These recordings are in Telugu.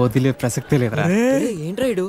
వదిలే ప్రసక్తే లేదురా. ఏంట్రా ఇడు?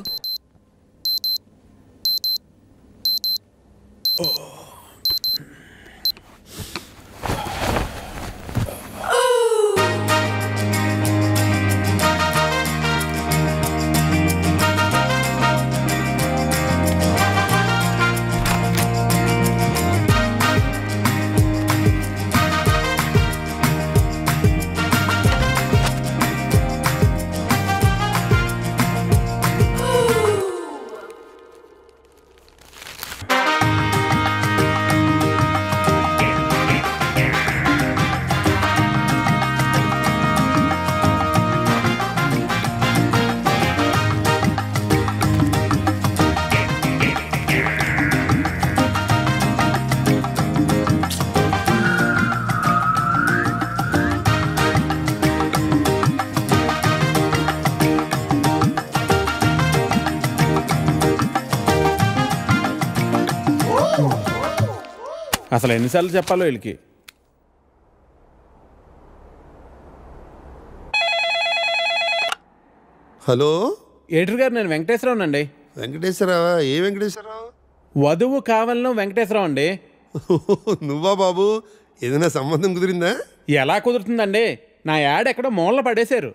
అసలు ఎన్నిసార్లు చెప్పాలో వీళ్ళకి. హలో ఎడిటర్ గారు, నేను వెంకటేశ్వరరావు అండి. వెంకటేశ్వరరావా? ఏ వెంకటేశ్వరరావు? వధువు కావాలను వెంకటేశ్వరరావు అండి. నువ్వా బాబు? ఏదైనా సంబంధం కుదిరిందా? ఎలా కుదురుతుందండి? నా యాడ్ ఎక్కడో మూలన పడేశారు.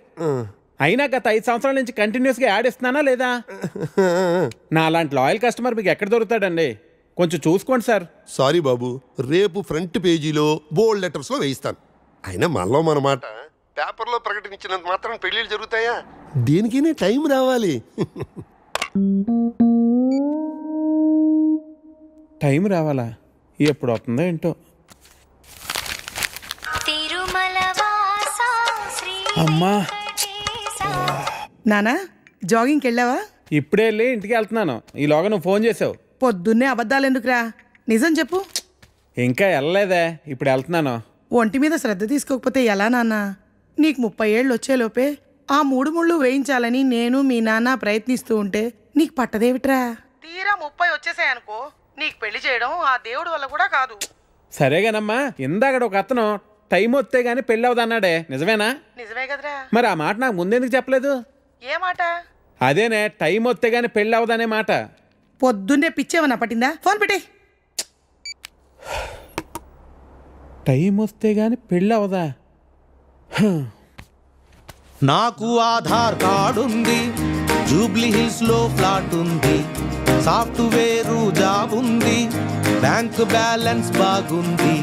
అయినా గత 5 సంవత్సరాల నుంచి కంటిన్యూస్గా యాడ్ ఇస్తున్నానా లేదా? నా అలాంటి లాయల్ కస్టమర్ మీకు ఎక్కడ దొరుకుతాడండి? కొంచెం చూసుకోండి సార్. సారీ బాబు, రేపు ఫ్రంట్ పేజీలో బోల్డ్ లెటర్స్లో వేయిస్తాను. అయినా మనలో మన మాట పేపర్లో ప్రకటించినంత మాత్రం పెళ్ళిళ్ళు జరుగుతాయా? దేనికైనా టైం రావాలి. టైం రావాలా? ఎప్పుడు అవుతుందో ఏంటో. అమ్మా నానా, జాగింగ్కి వెళ్ళావా? ఇప్పుడే వెళ్ళి ఇంటికి వెళ్తున్నాను. ఈలోగా నువ్వు ఫోన్ చేసావు. పొద్దున్నే అబద్ధాలు ఎందుకురా? నిజం చెప్పు. ఇంకా వెళ్ళలేదే, ఇప్పుడు వెళ్తున్నాను. ఒంటి మీద శ్రద్ధ తీసుకోకపోతే ఎలా నాన్నా? నీకు 30 ఏళ్ళు వచ్చేలోపే ఆ 3 ముళ్ళు వేయించాలని నేను మీ నాన్న ప్రయత్నిస్తూ ఉంటే నీకు పట్టదేవిట్రా? తీరా 30 వచ్చేసాయనుకో, నీకు పెళ్లి చేయడం ఆ దేవుడి వల్ల కూడా కాదు. సరేగానమ్మా, ఇందాక ఒక అతను టైం వస్తే గానీ పెళ్ళి అవదన్నాడే, నిజమేనా? నిజమే కదరా. మరి ఆ మాట నాకు ముందెందుకు చెప్పలేదు? ఏ మాట? అదేనే, టైం వస్తే గానీ పెళ్ళి అవదనే మాట. పొద్దున్నే పిచ్చేమన్నా పట్టిందా? ఫోన్ పెట్టే. టైం వస్తే గానీ పెళ్ళి అవదా? నాకు ఆధార్ కార్డు ఉంది, జూబ్లీ హిల్స్ లో ఫ్లాట్ ఉంది, సాఫ్ట్వేరు జాబ్ ఉంది, బ్యాంక్ బ్యాలెన్స్ బాగుంది,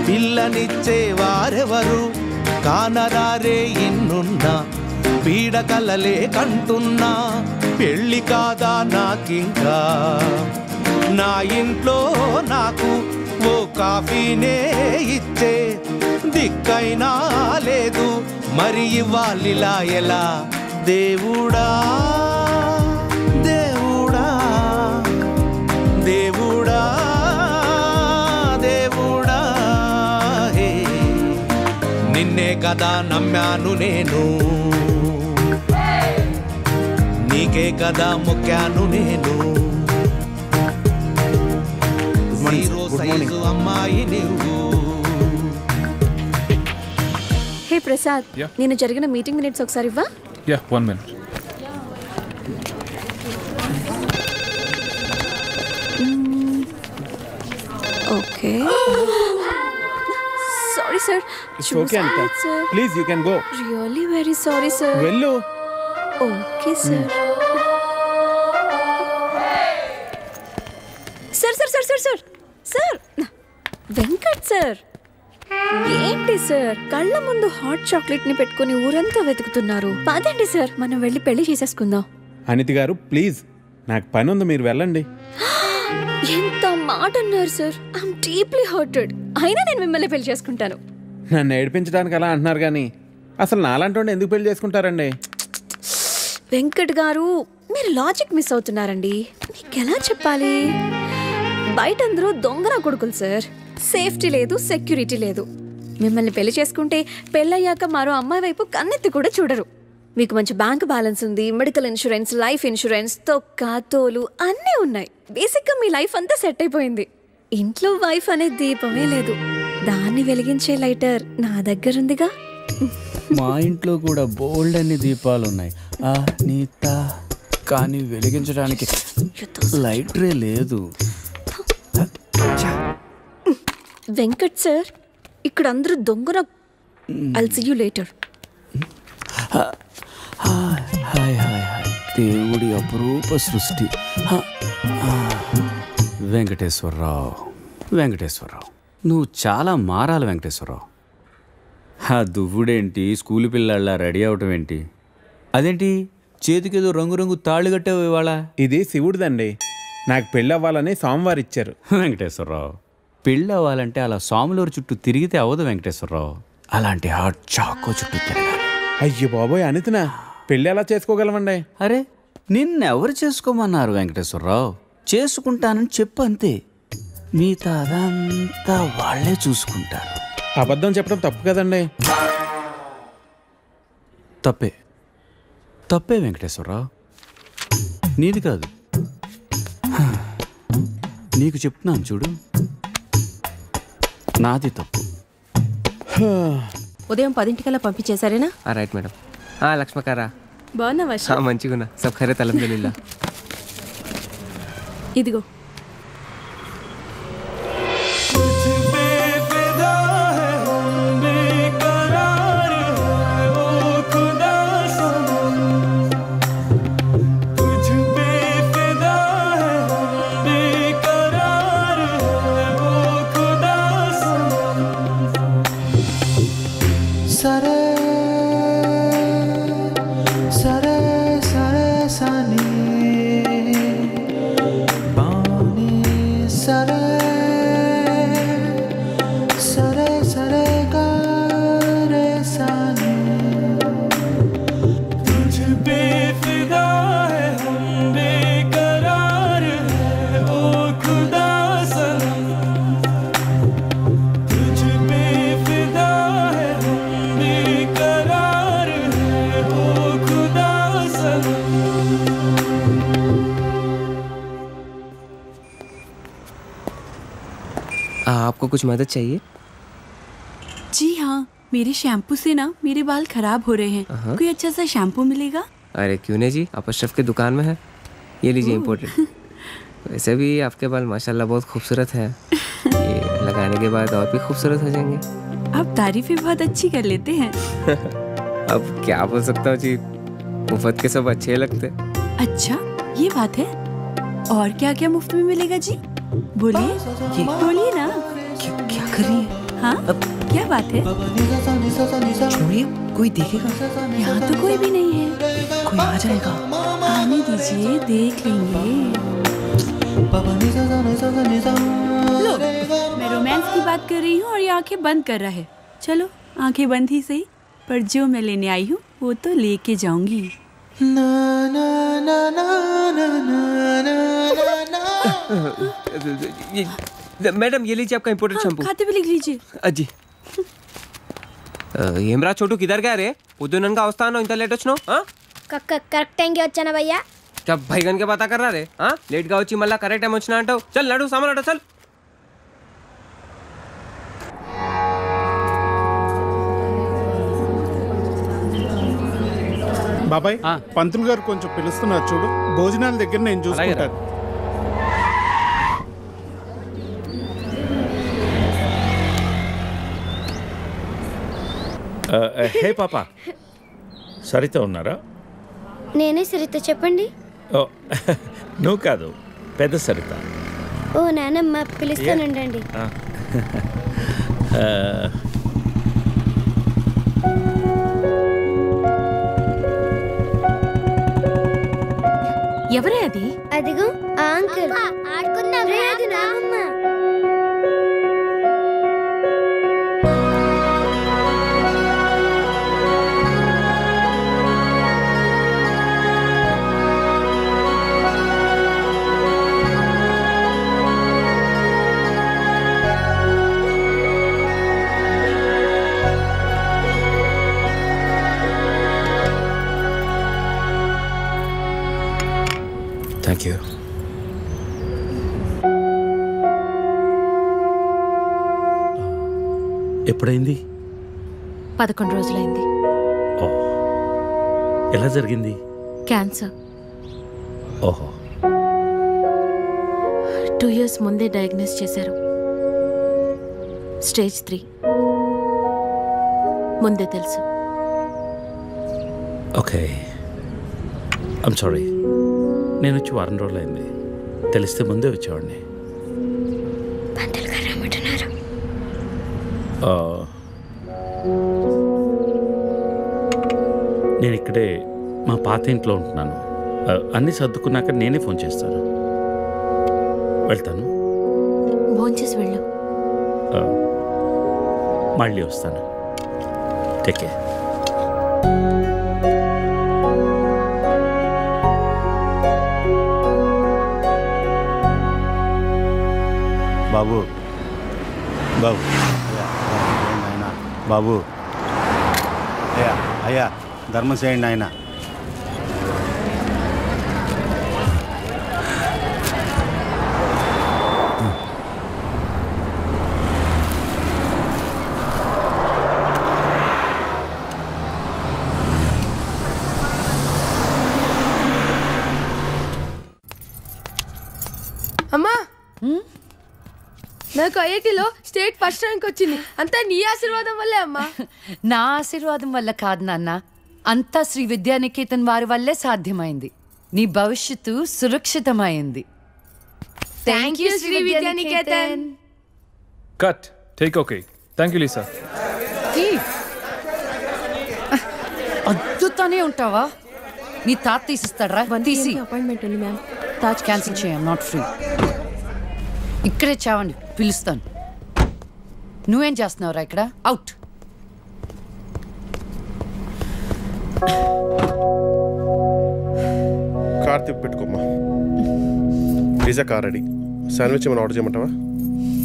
పిల్లనిచ్చే వారెవరు కానరారే ఎన్నున్నా, పీడకలలే కంటున్నా, పెళ్ళి కాదా నాకింకా, నా ఇంట్లో నాకు ఓ కాఫీనే ఇచ్చే దిక్కైనా లేదు, మరి ఇవ్వాలిలా ఎలా? దేవుడా దేవుడా దేవుడా దేవుడా, హే నిన్నే కదా నమ్మాను నేను, నీకే కదా మొక్కాను నేను, సైజు అమ్మాయి నువ్వు. హే ప్రసాద్, నేను జరిగిన మీటింగ్ మినిట్స్ ఒకసారి ఇవ్వా? Yeah, 1 minute. Okay. Sorry sir. It's okay, Anita. Please, you can go. Really very sorry sir. వెళ్ళు. Okay sir. Sir sir sir sir sir sir Venkat sir, ఏంటి సార్ కళ్ళ ముందు హాట్ చాక్లెట్ ని పెట్టుకుని ఊరంతా వెతుకుతున్నారు? పదండి సార్, మనం వెళ్ళి పెళ్లి చేసేసుకుందాం. అనిత గారు ప్లీజ్, నాకు పని ఉంది, మీరు వెళ్ళండి. ఎంత మాట అన్నారు సార్. I'm deeply hurted. అయినా నేను మిమ్మల్ని పెళ్లి చేసుకుంటాను. నన్ను ఏడిపించడానికి అలా అంటున్నారు కానీ అసలు నాలాంటి ఎందుకు పెళ్లి చేసుకుంటారండి? వెంకట్ గారు, మీరు లాజిక్ మిస్ అవుతున్నారండి. మీకు ఎలా చెప్పాలి? బయట అందరూ దొంగన కొడుకులు సార్. సేఫ్టీ లేదు, సెక్యూరిటీ లేదు. మిమ్మల్ని పెళ్లి చేసుకుంటే పెళ్ళయ్యాక మరో అమ్మాయి వైపు కన్నెత్తి కూడా చూడరు. మీకు మంచి బ్యాంక్ బ్యాలెన్స్ ఉంది, మెడికల్ ఇన్సూరెన్స్, లైఫ్ ఇన్సూరెన్స్, తొక్క తోలు అన్నీ ఉన్నాయి. బేసిక్గా మీ లైఫ్ అంతా సెట్ అయిపోయింది. ఇంట్లో వైఫ్ అనే దీపమే లేదు, దాన్ని వెలిగించే లైటర్ నా దగ్గరుందిగా. మా ఇంట్లో కూడా బోల్డ్ అన్ని దీపాలు ఉన్నాయి నీత, కానీ వెలిగించడానికి లైటరే లేదు. వెంకట్ సార్, ఇక్కడ అందరూ దొంగన. I'll see you later. Hi hi hi, దేవుడి అపురూప సృష్టి. వెంకటేశ్వరరావు, వెంకటేశ్వరరావు, నువ్వు చాలా మారాలి వెంకటేశ్వరరావు. దువ్వుడేంటి, స్కూల్ పిల్లల్లా రెడీ అవటం ఏంటి? అదేంటి చేతికేదో రంగురంగు తాళ్ళు కట్టావు ఇవాళ? ఇది శివుడిదండి, నాకు పెళ్ళి అవ్వాలని స్వామివారు ఇచ్చారు. వెంకటేశ్వరరావు, పెళ్ళి అవ్వాలంటే అలా స్వాములూరు చుట్టూ తిరిగితే అవ్వదు వెంకటేశ్వరరావు. అలాంటి హాట్ చాకో చుట్టూ తిరగాలి. అయ్యో బాబోయ్ అనితనా, పెళ్ళి ఎలా చేసుకోగలమండి? అరే నిన్నెవరు చేసుకోమన్నారు వెంకటేశ్వరరావు? చేసుకుంటానని చెప్పు అంతే, మిగతా అదంతా వాళ్ళే చూసుకుంటారు. అబద్ధం చెప్పడం తప్పు కదండి. తప్పే, తప్పే వెంకటేశ్వరరావు, నీది కాదు. నీకు చెప్తున్నాను చూడు, నాది తప్పు. ఉదయం 10 పంపించేశారేనా? Right madam. లక్ష్మకారా బాగున్నావా? మంచిగున్నా, సబ్ ఖైరత్ అల్హమ్దులిల్లా. ఇదిగో आपको कुछ मदद चाहिए? जी हाँ, मेरे शैम्पू से ना मेरे बाल खराब हो रहे हैं। कोई अच्छा सा शैम्पू मिलेगा? अरे क्यों नहीं जी, आप अशरफ की दुकान में है, ये लीजिए इम्पोर्टेड। वैसे भी आपके बाल माशाल्लाह बहुत खूबसूरत है, ये लगाने के बाद और भी खूबसूरत हो जाएंगे। आप तारीफें बहुत अच्छी कर लेते हैं। अब क्या बोल सकता हूँ जी, मुफ्त के सब अच्छे लगते। अच्छा ये बात है, और क्या क्या मुफ्त में मिलेगा जी? बोलिए बोलिए ना। क्या कर रही है? हाँ क्या बात है? छोड़िए, कोई देखेगा? यहाँ तो कोई भी नहीं है। कोई आ जाएगा। आने दीजिए, देख लेंगे। लो, मैं रोमांस की बात कर रही हूँ और ये आंखें बंद कर रहा है। चलो आंखें बंद ही सही, पर जो मैं लेने आई हूँ वो तो लेके जाऊंगी। मैडम ये लीजिए आपका इम्पोर्टेड शैम्पू। खाते भी लिख लीजिए। अजी ఏమ్రా చోటు కిదర్ గా రే పొద్దుననగా వస్తాను ఇంత లేట్ వచ్చినావు కరెక్ట్ టైంకి వచ్చానా భయ్యా क्या भैगन के बाता कर रहा रे लेट గా వచ్చి మళ్ళా కరెక్ట్ టైం వచ్చినా అంటావు చల్ నడు సామాన్ అడు చల్ బాబాయ్ పంతులు గారు కొంచెం పిలుస్తున్నారు చూడు, భోజనాల దగ్గర నేను చూసుకుంటాను. హే పాప, సరిత ఉన్నారా? నేనే సరిత, చెప్పండి. నువ్వు కాదు, పెద్ద సరిత. ఓ నానమ్మ, పిలుస్తానండి. ఎవరే అది? అదిగో ఆ అంకుల్. ఆడుకుందాం రే, అది నానమ్మ. Thank you. ఎప్పుడైంది? 11 రోజులైంది. ఎలా జరిగింది? క్యాన్సర్. ఓహో. 2 years ముందే డయాగ్నోస్ చేశారు. స్టేజ్ 3 ముందే తెలుసు. Okay, I'm sorry. నేను వచ్చి 1 రోజులు అయింది. తెలిస్తే ముందే వచ్చేవాడిని. నేను ఇక్కడే మా పాత ఇంట్లో ఉంటున్నాను. అన్నీ సర్దుకున్నాక నేనే ఫోన్ చేస్తాను. వెళ్తాను. భోంచేసి వెళ్ళు. మళ్ళీ వస్తాను. Take care. బాబు బాబు నాయన బాబు అయ్యా ధర్మం చేయండి ఆయన. అమ్మా, నాకు ఐఐటీలో స్టేట్ ఫస్ట్ ర్యాంక్ వచ్చింది. అంతా నీ ఆశీర్వాదం వల్లే అమ్మా. నా ఆశీర్వాదం వల్ల కాదు నాన్న, అంతా శ్రీ విద్యానికేతన్ వారి వల్లే సాధ్యమైంది. నీ భవిష్యత్తు సురక్షితమైంది. Thank you Shri Vidyaniketan. Cut. Take okay. Thank you Lisa. అద్దుతానే ఉంటావా? నీ తాత తీసిస్తాడరా? తీసి అపాయింట్మెంట్ ఉంది మ్యామ్. తాజ్ క్యాన్సిల్ చేయం, నాట్ ఫ్రీ. ఇక్కడే చావండి, పిలుస్తాను. నువ్వేం చేస్తున్నావురా ఇక్కడ? అవుట్. కార్ తిప్పి పెట్టుకోమ్మా. Pizza car ready. శాండ్విచ్ ఏమైనా ఆర్డర్ చేయమంటావా?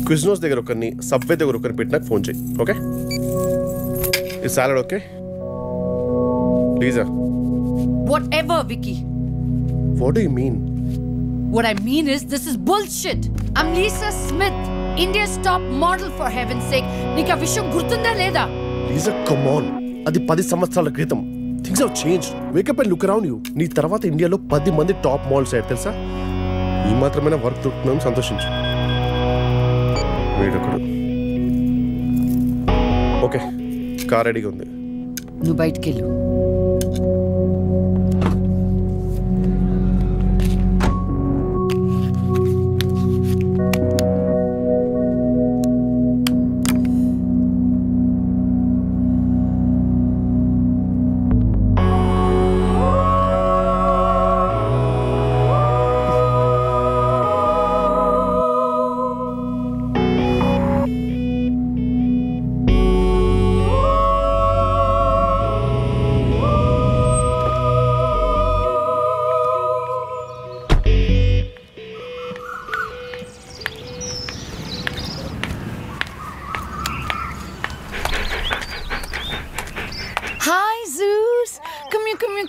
క్విజ్నోస్ దగ్గర ఒకరిని, సబ్వే దగ్గర ఒకరిని పెట్టి నాకు ఫోన్ చేయి. ఓకే? ఈ సాలడ్ ఓకే? ప్లీజా. Whatever, Vicky. What do you mean? What I mean is, this is bullshit. I'm Lisa Smith, India's top model, for heaven's sake. నీకు ఆ విషయం గుర్తుందా లేదా? Lisa, come on. అది 10 సంవత్సరాల క్రితం. Things have changed. Wake up and look around you. నీ తర్వాత ఇండియాలో 10 మంది టాప్ మోడల్స్ అయ్యారు తెలుసా? ఈ మాత్రమైన వర్క్ దొరుకుతున్నాం, సంతోషించు. వీడొకడు. ఓకే, కార్ రెడీగా ఉంది. నువ్వు బయటికి వెళ్ళు.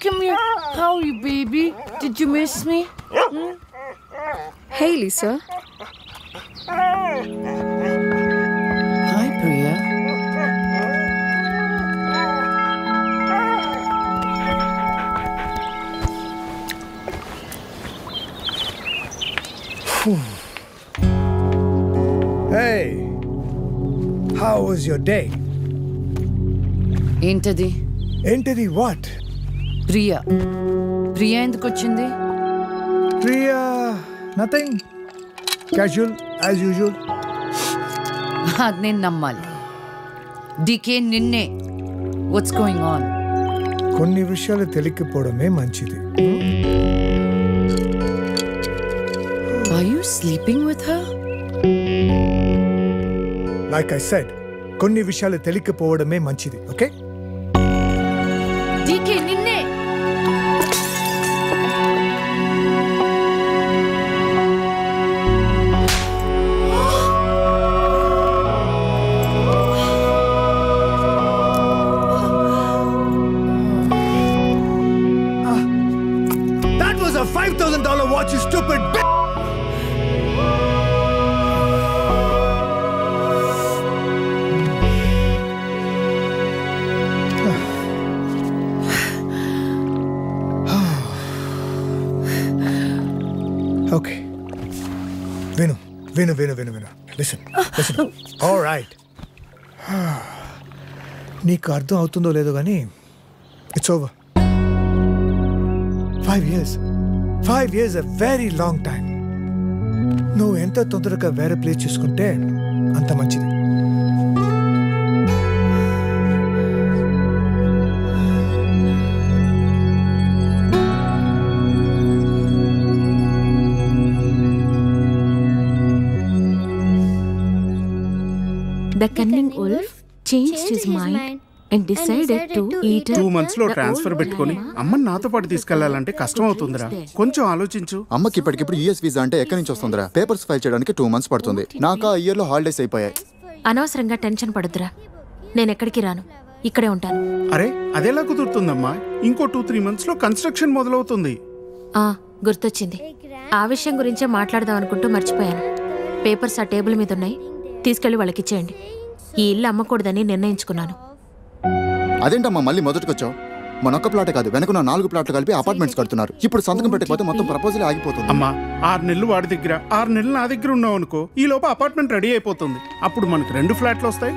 Come here. How are you, baby? Did you miss me? Hey, Lisa. Hi, Priya. Hey, how was your day? ఏంటది? ఏంటది what? ప్రియా. ప్రియా ఎందుకు వచ్చింది? Priya nothing. Casual as usual. అది నేను నమ్మాలి. డికే నిన్నే. What's going on? కొన్ని విషయాలు తెలియకపోవడమే మంచిది. Are you sleeping with her? Like I said, కొన్ని విషయాలు తెలియకపోవడమే మంచిది. ఓకే? డికే నిన్నే. That was a $5,000 watch, you stupid bitch! విను విను విను విను లిసన్ లిసన్ ఆల్ రైట్ నీకు అర్థం అవుతుందో లేదో కానీ it's over 5 years a very long time. నువ్వు ఎంత తొందరగా వేరే ప్లేస్ చూసుకుంటే అంత మంచిది. The cunning wolf changed his mind and decided to eat 2 months లో ట్రాన్స్ఫర్ పెట్టుకొని అమ్మని నాతో పాటు తీసుకెళ్లాలంటే కష్టం అవుతుందిరా. కొంచెం ఆలోచించు. అమ్మకి ఇప్పటికిప్పుడు యూఎస్ వీసా అంటే ఎక్కడి నుంచి వస్తుందిరా? పేపర్స్ ఫైల్ చేయడానికి 2 months పడుతుంది. నాకు ఆ ఇయర్ లో హాలిడేస్ అయిపోయాయి. అనవసరంగా టెన్షన్ పడుతురా. నేను ఎక్కడికి రాను, ఇక్కడే ఉంటాను. అరే అదెలా కుదురుతుందమ్మా? ఇంకో 2-3 months లో కన్స్ట్రక్షన్ మొదలవుతుంది. గుర్తొచ్చింది. ఆ విషయం గురించే మాట్లాడదాం అనుకుంటూ మర్చిపోయాను. పేపర్స్ ఆ టేబుల్ మీద ఉన్నాయి, తీసుకెళ్లి వాళ్ళకి ఇచ్చేయండి. ఈ ఇల్లు అమ్మకూడదని నిర్ణయించుకున్నాను. అదేంటమ్మా మళ్ళీ మొదటికొచ్చావు? మనొక్క ప్లాటే కాదు, వెనక 4 ప్లాట్లు కలిపి అపార్ట్మెంట్స్ కడుతున్నారు. ఇప్పుడు సంతకం పెట్టకపోతే మొత్తం ప్రపోజల్ ఆగిపోతుంది. అమ్మా 6 నెలలు వాడి దగ్గర 6 నెలలు నా దగ్గర ఉన్నావు అనుకో, ఈ లోపు అపార్ట్మెంట్ రెడీ అయిపోతుంది. అప్పుడు మనకు 2 ఫ్లాట్లు వస్తాయి.